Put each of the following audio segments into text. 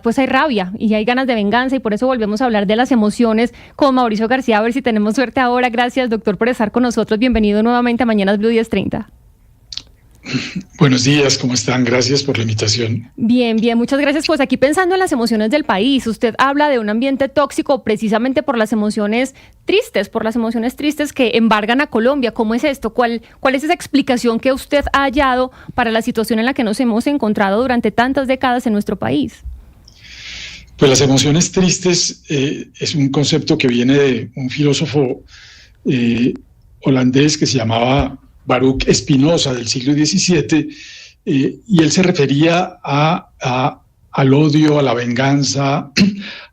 pues hay rabia y hay ganas de venganza, y por eso volvemos a hablar de las emociones con Mauricio García, a ver si tenemos suerte ahora. Gracias, doctor, por estar con nosotros. Bienvenido nuevamente a Mañanas Blue 10:30. Buenos días, ¿cómo están? Gracias por la invitación. Bien, muchas gracias. Pues aquí pensando en las emociones del país, usted habla de un ambiente tóxico precisamente por las emociones tristes, que embargan a Colombia. ¿Cómo es esto? ¿Cuál es esa explicación que usted ha hallado para la situación en la que nos hemos encontrado durante tantas décadas en nuestro país? Pues las emociones tristes es un concepto que viene de un filósofo holandés que se llamaba Baruch Spinoza, del siglo XVII, y él se refería al odio, a la venganza,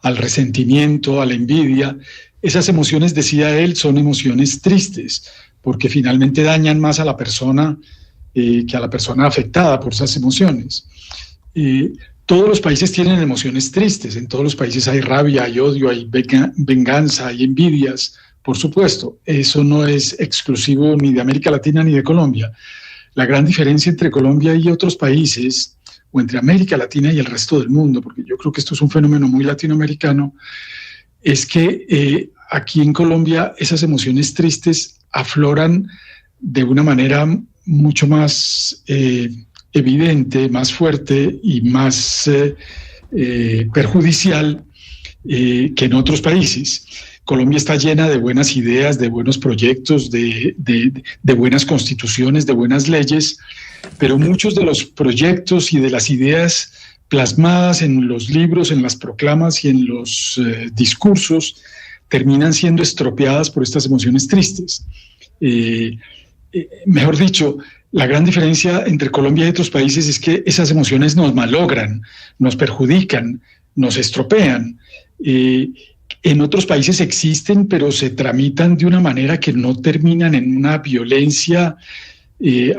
al resentimiento, a la envidia. Esas emociones, decía él, son emociones tristes, porque finalmente dañan más a la persona que a la persona afectada por esas emociones. Todos los países tienen emociones tristes, en todos los países hay rabia, hay odio, hay venganza, hay envidias. Por supuesto, eso no es exclusivo ni de América Latina ni de Colombia. La gran diferencia entre Colombia y otros países, o entre América Latina y el resto del mundo, porque yo creo que esto es un fenómeno muy latinoamericano, es que aquí en Colombia esas emociones tristes afloran de una manera mucho más evidente, más fuerte y más perjudicial que en otros países. Colombia está llena de buenas ideas, de buenos proyectos, de buenas constituciones, de buenas leyes, pero muchos de los proyectos y de las ideas plasmadas en los libros, en las proclamas y en los discursos terminan siendo estropeadas por estas emociones tristes. Mejor dicho, la gran diferencia entre Colombia y otros países es que esas emociones nos malogran, nos perjudican, nos estropean. En otros países existen, pero se tramitan de una manera que no terminan en una violencia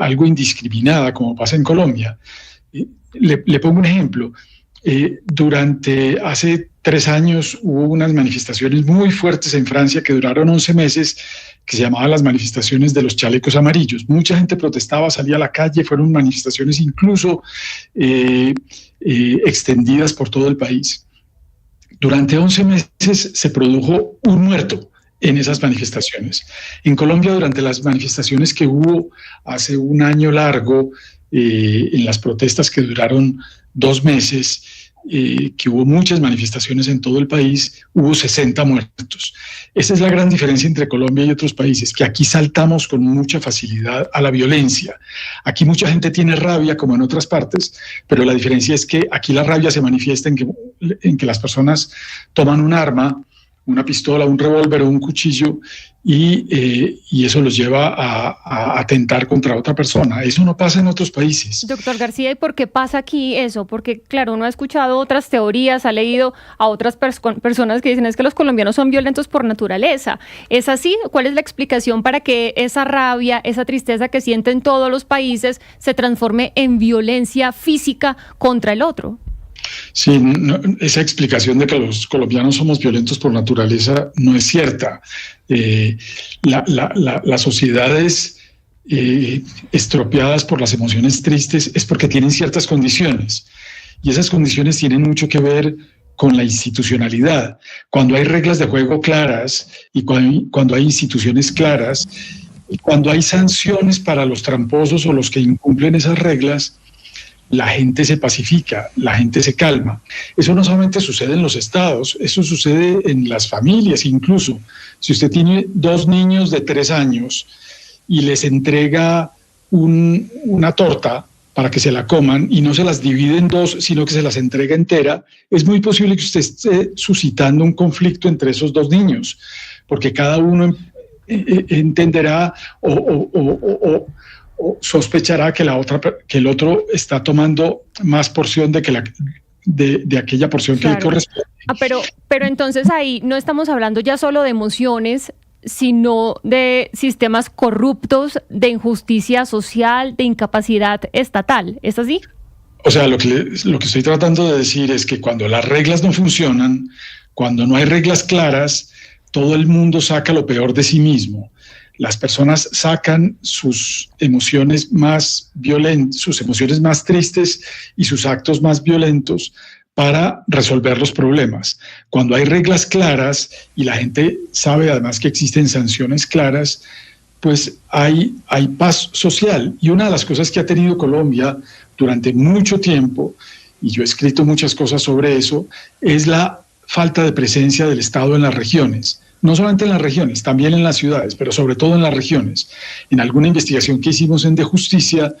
algo indiscriminada, como pasa en Colombia. Le pongo un ejemplo. Hace 3 años hubo unas manifestaciones muy fuertes en Francia que duraron 11 meses, que se llamaban las manifestaciones de los chalecos amarillos. Mucha gente protestaba, salía a la calle, fueron manifestaciones incluso extendidas por todo el país. Durante 11 meses se produjo un muerto en esas manifestaciones. En Colombia, durante las manifestaciones que hubo hace un año largo, en las protestas que duraron 2 meses, que hubo muchas manifestaciones en todo el país, hubo 60 muertos. Esa es la gran diferencia entre Colombia y otros países, que aquí saltamos con mucha facilidad a la violencia. Aquí mucha gente tiene rabia, como en otras partes, pero la diferencia es que aquí la rabia se manifiesta en que las personas toman un arma, una pistola, un revólver o un cuchillo, y eso los lleva a atentar contra otra persona. Eso no pasa en otros países. Doctor García, ¿y por qué pasa aquí eso? Porque, claro, uno ha escuchado otras teorías, ha leído a otras personas que dicen es que los colombianos son violentos por naturaleza. ¿Es así? ¿Cuál es la explicación para que esa rabia, esa tristeza que sienten todos los países se transforme en violencia física contra el otro? Sí, no, esa explicación de que los colombianos somos violentos por naturaleza no es cierta. Las sociedades estropeadas por las emociones tristes es porque tienen ciertas condiciones, y esas condiciones tienen mucho que ver con la institucionalidad. Cuando hay reglas de juego claras y cuando hay instituciones claras y cuando hay sanciones para los tramposos o los que incumplen esas reglas, la gente se pacifica, la gente se calma. Eso no solamente sucede en los estados, eso sucede en las familias incluso. Si usted tiene 2 niños de 3 años y les entrega una torta para que se la coman y no se las divide en 2, sino que se las entrega entera, es muy posible que usted esté suscitando un conflicto entre esos 2 niños, porque cada uno entenderá o sospechará que el otro está tomando más porción de aquella porción que le corresponde. Pero entonces ahí no estamos hablando ya solo de emociones, sino de sistemas corruptos, de injusticia social, de incapacidad estatal. ¿Es así? O sea, lo que estoy tratando de decir es que cuando las reglas no funcionan, cuando no hay reglas claras, todo el mundo saca lo peor de sí mismo. Las personas sacan sus emociones más violentas, sus emociones más tristes y sus actos más violentos para resolver los problemas. Cuando hay reglas claras y la gente sabe además que existen sanciones claras, pues hay paz social. Y una de las cosas que ha tenido Colombia durante mucho tiempo, y yo he escrito muchas cosas sobre eso, es la falta de presencia del Estado en las regiones. No solamente en las regiones, también en las ciudades, pero sobre todo en las regiones. En alguna investigación que hicimos en De Justicia,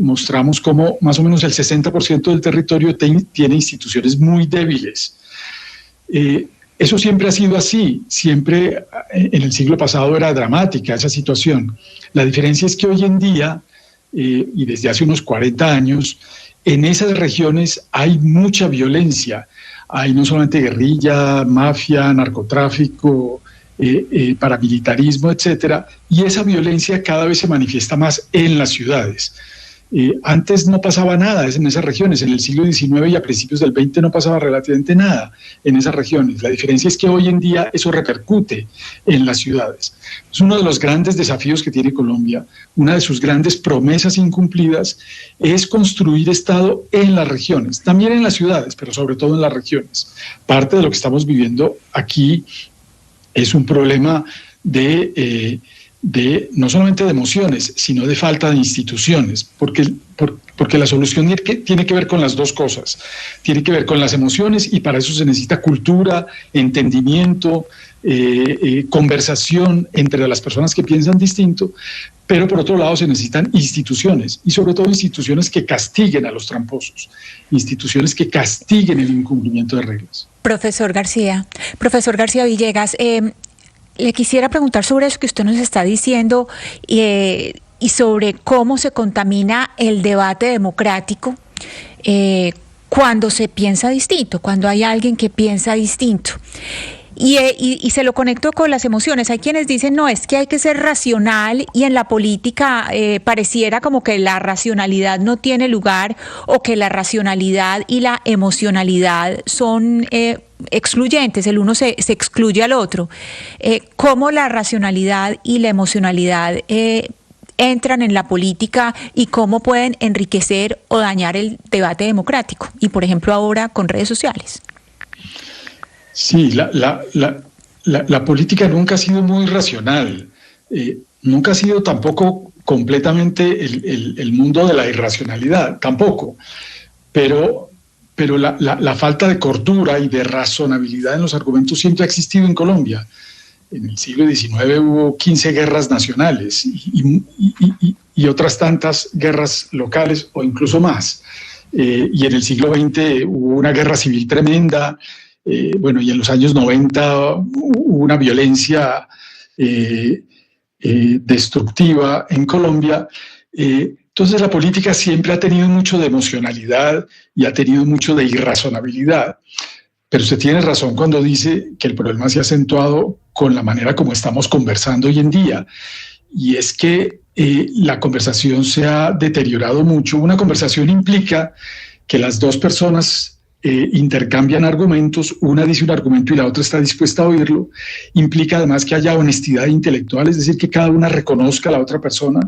mostramos cómo más o menos el 60% del territorio tiene instituciones muy débiles. Eso siempre ha sido así, siempre en el siglo pasado era dramática esa situación. La diferencia es que hoy en día, y desde hace unos 40 años, en esas regiones hay mucha violencia. Hay no solamente guerrilla, mafia, narcotráfico, paramilitarismo, etcétera, y esa violencia cada vez se manifiesta más en las ciudades. Antes no pasaba nada en esas regiones, en el siglo XIX y a principios del XX no pasaba relativamente nada en esas regiones. La diferencia es que hoy en día eso repercute en las ciudades. Es uno de los grandes desafíos que tiene Colombia, una de sus grandes promesas incumplidas es construir Estado en las regiones, también en las ciudades, pero sobre todo en las regiones. Parte de lo que estamos viviendo aquí es un problema de no solamente de emociones, sino de falta de instituciones, porque la solución tiene que ver con las dos cosas, tiene que ver con las emociones y para eso se necesita cultura, entendimiento, conversación entre las personas que piensan distinto, pero por otro lado se necesitan instituciones y sobre todo instituciones que castiguen a los tramposos, instituciones que castiguen el incumplimiento de reglas. Profesor García Villegas, le quisiera preguntar sobre eso que usted nos está diciendo y sobre cómo se contamina el debate democrático cuando se piensa distinto, cuando hay alguien que piensa distinto. Y se lo conecto con las emociones. Hay quienes dicen, no, es que hay que ser racional y en la política pareciera como que la racionalidad no tiene lugar o que la racionalidad y la emocionalidad son excluyentes, el uno se excluye al otro. ¿Cómo la racionalidad y la emocionalidad entran en la política y cómo pueden enriquecer o dañar el debate democrático? Y por ejemplo ahora con redes sociales. Sí, la política nunca ha sido muy racional, nunca ha sido tampoco completamente el mundo de la irracionalidad, tampoco, pero la falta de cordura y de razonabilidad en los argumentos siempre ha existido en Colombia. En el siglo XIX hubo 15 guerras nacionales y otras tantas guerras locales o incluso más, y en el siglo XX hubo una guerra civil tremenda. Y en los años 90 hubo una violencia destructiva en Colombia. Entonces la política siempre ha tenido mucho de emocionalidad y ha tenido mucho de irrazonabilidad. Pero usted tiene razón cuando dice que el problema se ha acentuado con la manera como estamos conversando hoy en día. Y es que la conversación se ha deteriorado mucho. Una conversación implica que las dos personas intercambian argumentos, una dice un argumento y la otra está dispuesta a oírlo, implica además que haya honestidad intelectual, es decir, que cada una reconozca a la otra persona,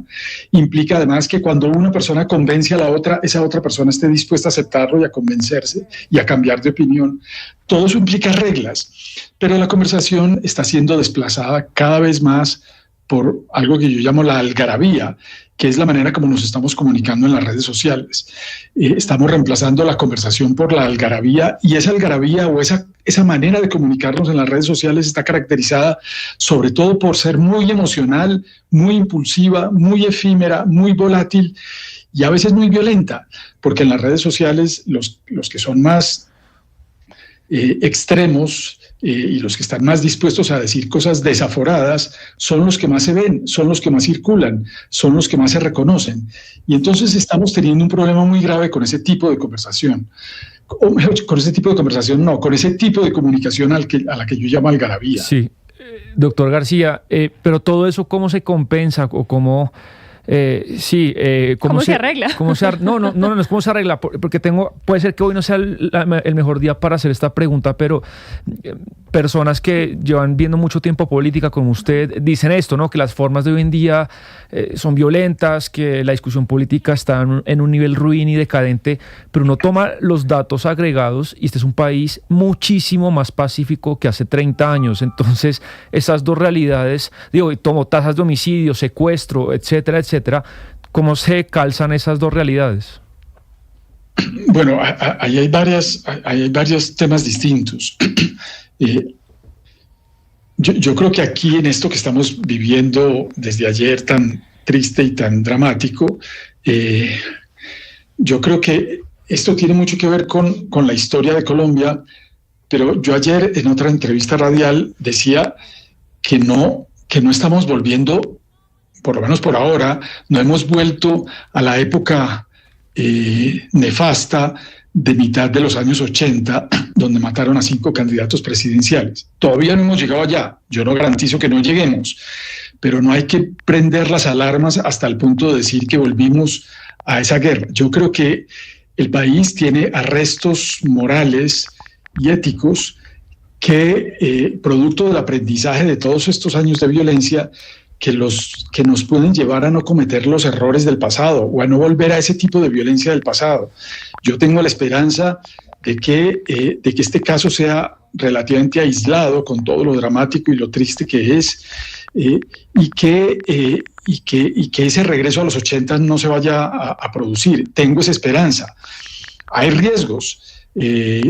implica además que cuando una persona convence a la otra, esa otra persona esté dispuesta a aceptarlo y a convencerse y a cambiar de opinión. Todo eso implica reglas, pero la conversación está siendo desplazada cada vez más por algo que yo llamo la algarabía, que es la manera como nos estamos comunicando en las redes sociales. Estamos reemplazando la conversación por la algarabía y esa algarabía o esa manera de comunicarnos en las redes sociales está caracterizada sobre todo por ser muy emocional, muy impulsiva, muy efímera, muy volátil y a veces muy violenta, porque en las redes sociales los que son más extremos y los que están más dispuestos a decir cosas desaforadas son los que más se ven, son los que más circulan, son los que más se reconocen. Y entonces estamos teniendo un problema muy grave con ese tipo de conversación. O mejor, con ese tipo de conversación no, con ese tipo de comunicación a la que yo llamo algarabía. Sí, doctor García, pero todo eso ¿cómo se compensa o cómo ¿Cómo se arregla? No, es cómo se arregla, porque puede ser que hoy no sea el mejor día para hacer esta pregunta, pero personas que llevan viendo mucho tiempo política como usted dicen esto, ¿no? Que las formas de hoy en día son violentas, que la discusión política está en un nivel ruin y decadente, pero uno toma los datos agregados y este es un país muchísimo más pacífico que hace 30 años. Entonces, esas dos realidades, tomo tasas de homicidio, secuestro, etcétera, etcétera. ¿Cómo se calzan esas dos realidades? Bueno, ahí hay varios temas distintos. Yo creo que aquí, en esto que estamos viviendo desde ayer tan triste y tan dramático, yo creo que esto tiene mucho que ver con la historia de Colombia, pero yo ayer en otra entrevista radial decía que no estamos volviendo, por lo menos por ahora, no hemos vuelto a la época nefasta de mitad de los años 80, donde mataron a 5 candidatos presidenciales. Todavía no hemos llegado allá, yo no garantizo que no lleguemos, pero no hay que prender las alarmas hasta el punto de decir que volvimos a esa guerra. Yo creo que el país tiene arrestos morales y éticos que, producto del aprendizaje de todos estos años de violencia, que nos pueden llevar a no cometer los errores del pasado o a no volver a ese tipo de violencia del pasado. Yo tengo la esperanza de que este caso sea relativamente aislado, con todo lo dramático y lo triste que es, y que ese regreso a los 80 no se vaya a producir. Tengo esa esperanza. Hay riesgos.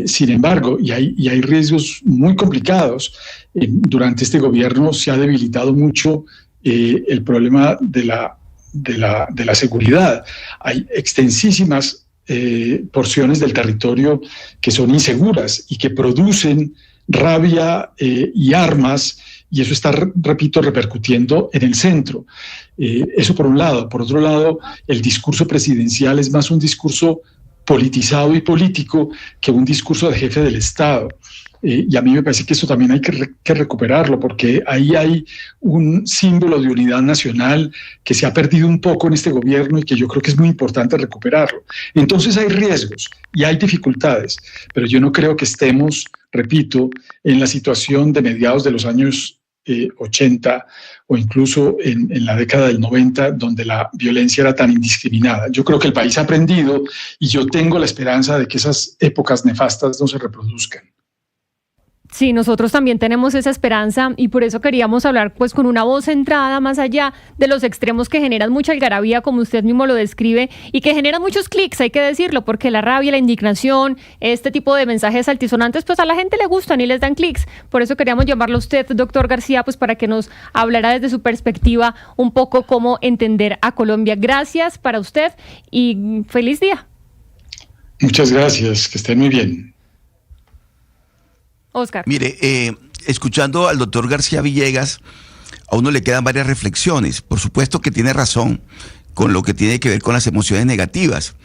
Sin embargo, y hay riesgos muy complicados. Durante este gobierno se ha debilitado mucho el problema de la seguridad. Hay extensísimas porciones del territorio que son inseguras y que producen rabia y armas, y eso está, repito, repercutiendo en el centro. Eso por un lado. Por otro lado, el discurso presidencial es más un discurso politizado y político que un discurso de jefe del Estado. Y a mí me parece que eso también hay que recuperarlo, porque ahí hay un símbolo de unidad nacional que se ha perdido un poco en este gobierno y que yo creo que es muy importante recuperarlo. Entonces hay riesgos y hay dificultades, pero yo no creo que estemos, repito, en la situación de mediados de los años 80 o incluso en la década del 90, donde la violencia era tan indiscriminada. Yo creo que el país ha aprendido y yo tengo la esperanza de que esas épocas nefastas no se reproduzcan. Sí, nosotros también tenemos esa esperanza y por eso queríamos hablar pues con una voz centrada más allá de los extremos que generan mucha algarabía, como usted mismo lo describe, y que generan muchos clics, hay que decirlo, porque la rabia, la indignación, este tipo de mensajes altisonantes, pues a la gente le gustan y les dan clics. Por eso queríamos llamarlo a usted, doctor García, pues para que nos hablara desde su perspectiva un poco cómo entender a Colombia. Gracias para usted y feliz día. Muchas gracias, que estén muy bien. Oscar. Mire, escuchando al doctor García Villegas, a uno le quedan varias reflexiones. Por supuesto que tiene razón con lo que tiene que ver con las emociones negativas.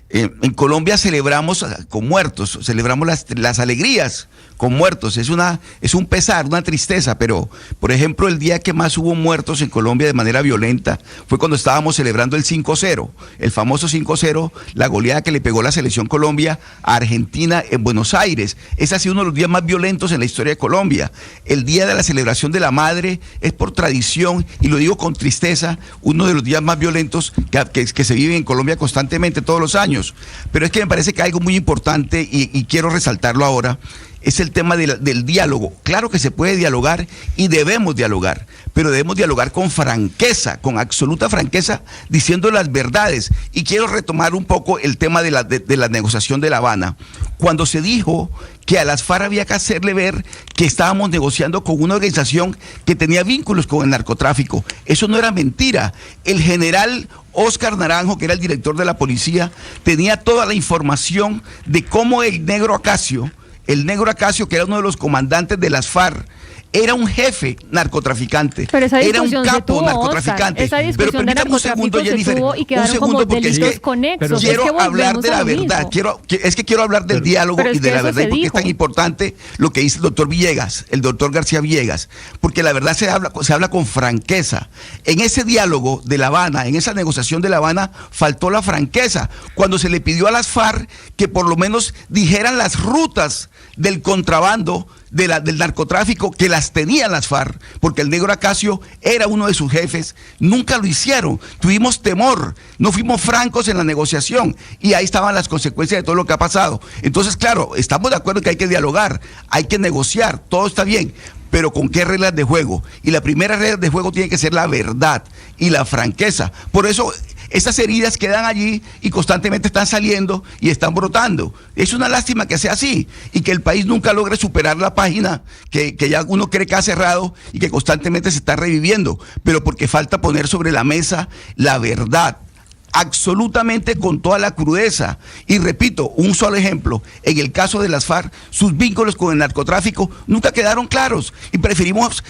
En Colombia celebramos con muertos, celebramos las alegrías con muertos. Es un pesar, una tristeza, pero, por ejemplo, el día que más hubo muertos en Colombia de manera violenta fue cuando estábamos celebrando el 5-0, el famoso 5-0, la goleada que le pegó la selección Colombia a Argentina en Buenos Aires. Ese ha sido uno de los días más violentos en la historia de Colombia. El día de la celebración de la madre es por tradición, y lo digo con tristeza, uno de los días más violentos que se vive en Colombia constantemente todos los años. Pero es que me parece que algo muy importante, y quiero resaltarlo ahora, es el tema del diálogo. Claro que se puede dialogar y debemos dialogar, pero debemos dialogar con franqueza, con absoluta franqueza, diciendo las verdades. Y quiero retomar un poco el tema de la negociación de La Habana. Cuando se dijo que a las FARC había que hacerle ver que estábamos negociando con una organización que tenía vínculos con el narcotráfico, eso no era mentira. El general Óscar Naranjo, que era el director de la policía, tenía toda la información de cómo el negro Acacio, que era uno de los comandantes de las FARC, era un jefe narcotraficante, era un capo narcotraficante. Pero permítame un segundo, Jennifer, un segundo, porque quiero hablar de la verdad, quiero hablar del diálogo y de la verdad, y porque es tan importante lo que dice el doctor Villegas, el doctor García Villegas, porque la verdad se habla con franqueza. En ese diálogo de La Habana, en esa negociación de La Habana, faltó la franqueza, cuando se le pidió a las FARC que por lo menos dijeran las rutas del contrabando, del narcotráfico, que las tenían las FARC, porque el negro Acacio era uno de sus jefes. Nunca lo hicieron, tuvimos temor, no fuimos francos en la negociación, y ahí estaban las consecuencias de todo lo que ha pasado. Entonces, claro, estamos de acuerdo que hay que dialogar, hay que negociar, todo está bien, pero ¿con qué reglas de juego? Y la primera regla de juego tiene que ser la verdad y la franqueza. Por eso esas heridas quedan allí y constantemente están saliendo y están brotando. Es una lástima que sea así y que el país nunca logre superar la página que ya uno cree que ha cerrado y que constantemente se está reviviendo, pero porque falta poner sobre la mesa la verdad, absolutamente con toda la crudeza. Y repito, un solo ejemplo, en el caso de las FARC, sus vínculos con el narcotráfico nunca quedaron claros y preferimos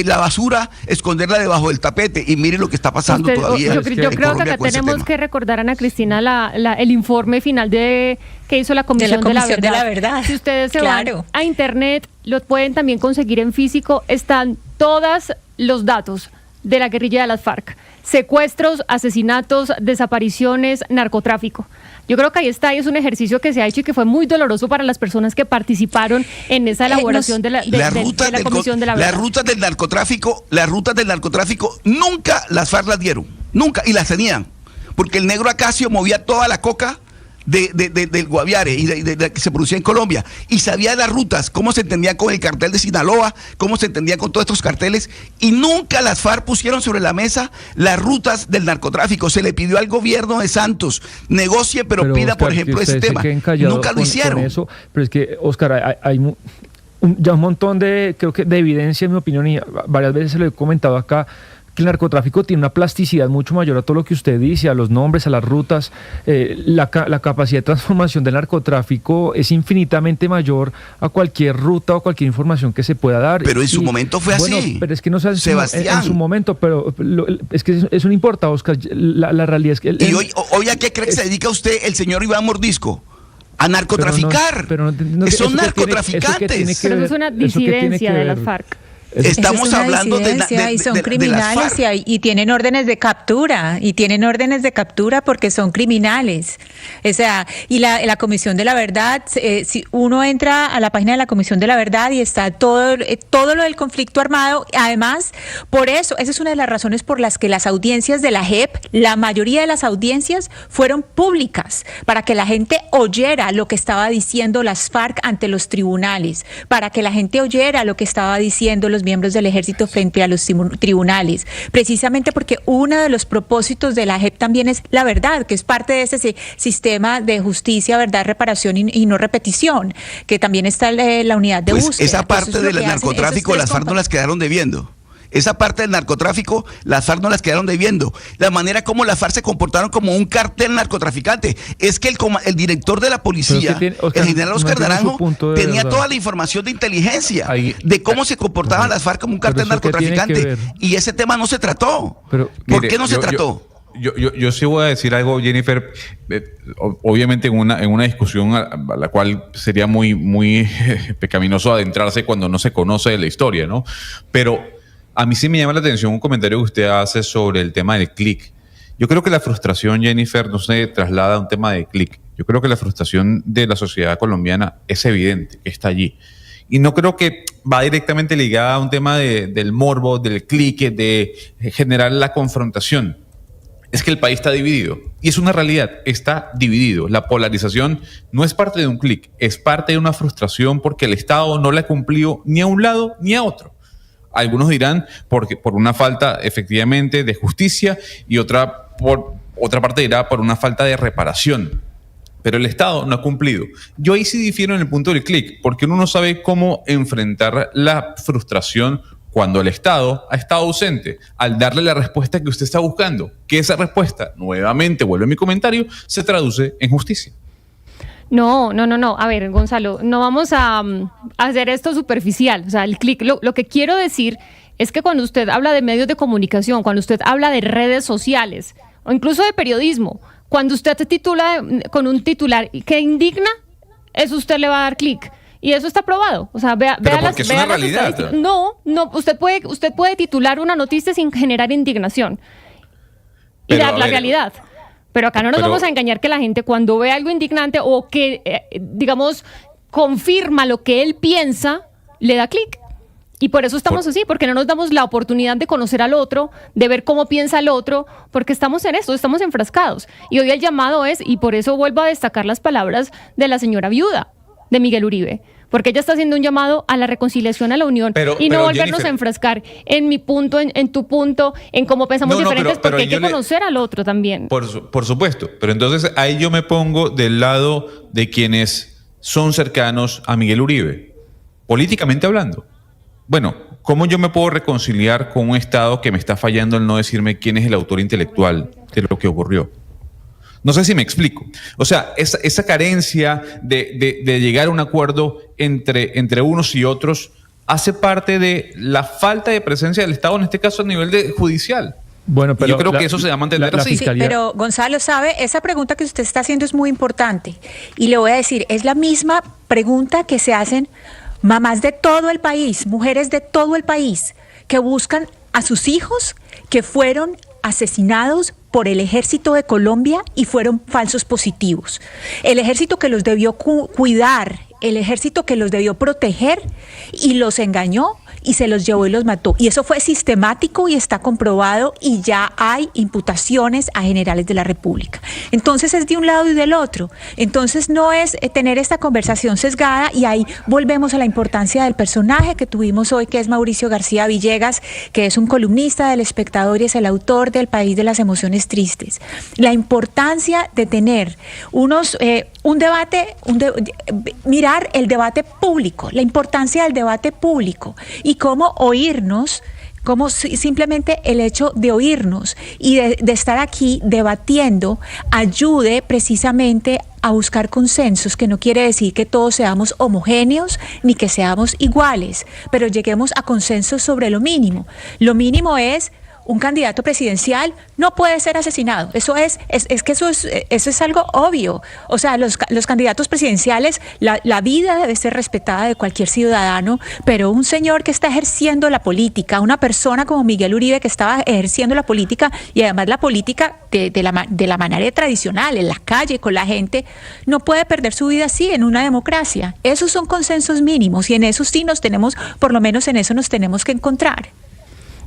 la basura esconderla debajo del tapete, y miren lo que está pasando todavía. Yo creo que acá tenemos que recordar, Ana Cristina, el informe final que hizo la Comisión de la Verdad. Si ustedes se van a internet, lo pueden también conseguir en físico, están todos los datos de la guerrilla de las FARC: secuestros, asesinatos, desapariciones, narcotráfico. Yo creo que ahí está, y es un ejercicio que se ha hecho y que fue muy doloroso para las personas que participaron en esa elaboración de la Comisión de la Verdad. Las rutas del narcotráfico nunca las FARC las dieron, nunca, y las tenían, porque el negro Acacio movía toda la coca del Guaviare y de que se producía en Colombia, y sabía las rutas, cómo se entendía con el cartel de Sinaloa, cómo se entendía con todos estos carteles, y nunca las FARC pusieron sobre la mesa las rutas del narcotráfico. Se le pidió al gobierno de Santos, negocie, pero pida, Oscar, por ejemplo, ese tema. Nunca lo hicieron. Con eso, pero es que, Oscar, hay ya un montón de evidencia, en mi opinión, y varias veces se lo he comentado acá, que el narcotráfico tiene una plasticidad mucho mayor a todo lo que usted dice, a los nombres, a las rutas. La capacidad de transformación del narcotráfico es infinitamente mayor a cualquier ruta o cualquier información que se pueda dar. Pero en su momento fue así. Pero es que no sé Sebastián. En su momento, pero es que eso no importa, Oscar. La realidad es que... ¿Y hoy a qué cree que se dedica usted, el señor Iván Mordisco? A narcotraficar. Son narcotraficantes. Pero eso es una disidencia de las FARC. Estamos hablando y son criminales y tienen órdenes de captura, porque son criminales. O sea, y la Comisión de la Verdad, si uno entra a la página de la Comisión de la Verdad y está todo lo del conflicto armado. Además, por eso, esa es una de las razones por las que las audiencias de la JEP, la mayoría de las audiencias fueron públicas, para que la gente oyera lo que estaba diciendo las FARC ante los tribunales, para que la gente oyera lo que estaba diciendo los miembros del ejército frente a los tribunales, precisamente porque uno de los propósitos de la JEP también es la verdad, que es parte de ese sistema de justicia, verdad, reparación y no repetición, que también está la unidad de búsqueda. Esa parte del narcotráfico las FARC no las quedaron debiendo. Esa parte del narcotráfico, las FARC no las quedaron debiendo. La manera como las FARC se comportaron como un cartel narcotraficante. Es que el director de la policía, Oscar, el general Oscar Naranjo, tenía toda la información de inteligencia de cómo se comportaban las FARC como un cartel narcotraficante. Y ese tema no se trató. ¿Por qué no se trató? Yo sí voy a decir algo, Jennifer, obviamente en una discusión a la cual sería muy pecaminoso adentrarse cuando no se conoce de la historia, ¿no? Pero a mí sí me llama la atención un comentario que usted hace sobre el tema del clic. Yo creo que la frustración, Jennifer, no se traslada a un tema de clic. Yo creo que la frustración de la sociedad colombiana es evidente, que está allí. Y no creo que va directamente ligada a un tema del morbo, del clic, de generar la confrontación. Es que el país está dividido. Y es una realidad, está dividido. La polarización no es parte de un clic, es parte de una frustración porque el Estado no le ha cumplido ni a un lado ni a otro. Algunos dirán por una falta efectivamente de justicia y otra parte dirá por una falta de reparación. Pero el Estado no ha cumplido. Yo ahí sí difiero en el punto del clic, porque uno no sabe cómo enfrentar la frustración cuando el Estado ha estado ausente al darle la respuesta que usted está buscando. Que esa respuesta, nuevamente vuelvo a mi comentario, se traduce en justicia. No. A ver, Gonzalo, no vamos a hacer esto superficial. O sea, el clic, lo que quiero decir es que cuando usted habla de medios de comunicación, cuando usted habla de redes sociales o incluso de periodismo, cuando usted se titula con un titular que indigna, eso usted le va a dar clic. Y eso está probado. O sea, vea porque es una realidad. No, usted puede titular una noticia sin generar indignación y dar la realidad. Pero acá no nos vamos a engañar que la gente cuando ve algo indignante o que, digamos, confirma lo que él piensa, le da clic. Y por eso estamos así, porque no nos damos la oportunidad de conocer al otro, de ver cómo piensa el otro, porque estamos en esto, estamos enfrascados. Y hoy el llamado es, y por eso vuelvo a destacar las palabras de la señora viuda, de Miguel Uribe, porque ella está haciendo un llamado a la reconciliación, a la unión, y no volvernos Jennifer, a enfrascar en mi punto, en tu punto, en cómo pensamos diferentes, porque hay que conocer al otro también. Por supuesto, pero entonces ahí yo me pongo del lado de quienes son cercanos a Miguel Uribe, políticamente hablando. Bueno, ¿cómo yo me puedo reconciliar con un Estado que me está fallando al no decirme quién es el autor intelectual de lo que ocurrió? No sé si me explico. O sea, esa carencia de llegar a un acuerdo entre unos y otros hace parte de la falta de presencia del Estado, en este caso a nivel judicial. Bueno, pero y yo creo que eso se va a mantener así. Sí, pero Gonzalo, sabe, esa pregunta que usted está haciendo es muy importante. Y le voy a decir, es la misma pregunta que se hacen mamás de todo el país, mujeres de todo el país, que buscan a sus hijos que fueron asesinados por el ejército de Colombia y fueron falsos positivos. El ejército que los debió cuidar, el ejército que los debió proteger y los engañó y se los llevó y los mató. Y eso fue sistemático y está comprobado y ya hay imputaciones a generales de la República. Entonces es de un lado y del otro. Entonces no es tener esta conversación sesgada y ahí volvemos a la importancia del personaje que tuvimos hoy, que es Mauricio García Villegas, que es un columnista del Espectador y es el autor del País de las Emociones Tristes. La importancia de tener un debate, mirar el debate público, la importancia del debate público y cómo oírnos, cómo simplemente el hecho de oírnos y de estar aquí debatiendo ayude precisamente a buscar consensos, que no quiere decir que todos seamos homogéneos ni que seamos iguales, pero lleguemos a consensos sobre lo mínimo. Lo mínimo es un candidato presidencial no puede ser asesinado. Eso es algo obvio. O sea, los candidatos presidenciales, la vida debe ser respetada de cualquier ciudadano, pero un señor que está ejerciendo la política, una persona como Miguel Uribe que estaba ejerciendo la política y además la política de la manera tradicional, en la calle, con la gente, no puede perder su vida así en una democracia. Esos son consensos mínimos y en eso sí por lo menos en eso nos tenemos que encontrar.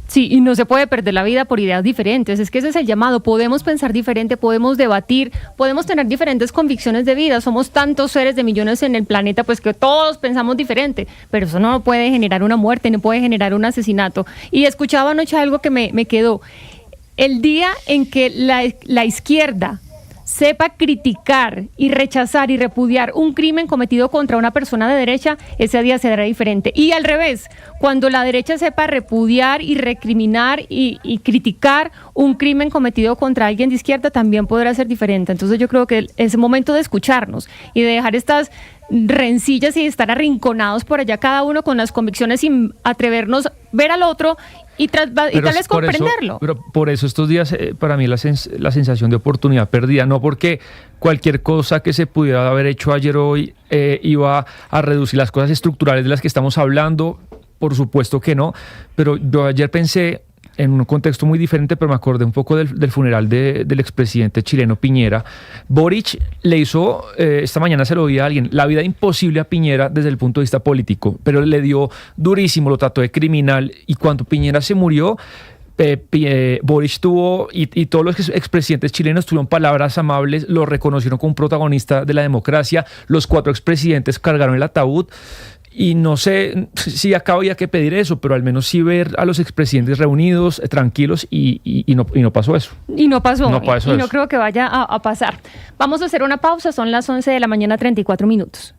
Sí, y no se puede perder la vida por ideas diferentes, es que ese es el llamado, podemos pensar diferente, podemos debatir, podemos tener diferentes convicciones de vida, somos tantos seres de millones en el planeta, pues que todos pensamos diferente, pero eso no puede generar una muerte, no puede generar un asesinato. Y escuchaba anoche algo que me quedó, el día en que la izquierda sepa criticar y rechazar y repudiar un crimen cometido contra una persona de derecha, ese día será diferente. Y al revés, cuando la derecha sepa repudiar y recriminar y criticar un crimen cometido contra alguien de izquierda, también podrá ser diferente. Entonces yo creo que es momento de escucharnos y de dejar estas rencillas y de estar arrinconados por allá cada uno con las convicciones sin atrevernos a ver al otro y tal vez comprenderlo. Pero por eso estos días para mí la sensación de oportunidad perdida, no porque cualquier cosa que se pudiera haber hecho ayer o hoy iba a reducir las cosas estructurales de las que estamos hablando, por supuesto que no, pero yo ayer pensé en un contexto muy diferente, pero me acordé un poco del funeral del expresidente chileno Piñera. Boric le hizo, esta mañana se lo oí a alguien, la vida imposible a Piñera desde el punto de vista político, pero le dio durísimo, lo trató de criminal, y cuando Piñera se murió, Boric tuvo, y todos los expresidentes chilenos tuvieron palabras amables, lo reconocieron como un protagonista de la democracia, los 4 expresidentes cargaron el ataúd. Y no sé si acá había que pedir eso, pero al menos sí ver a los expresidentes reunidos, tranquilos, y no pasó eso. Y no pasó y no creo que vaya a pasar. Vamos a hacer una pausa, son las 11 de la mañana, 34 minutos.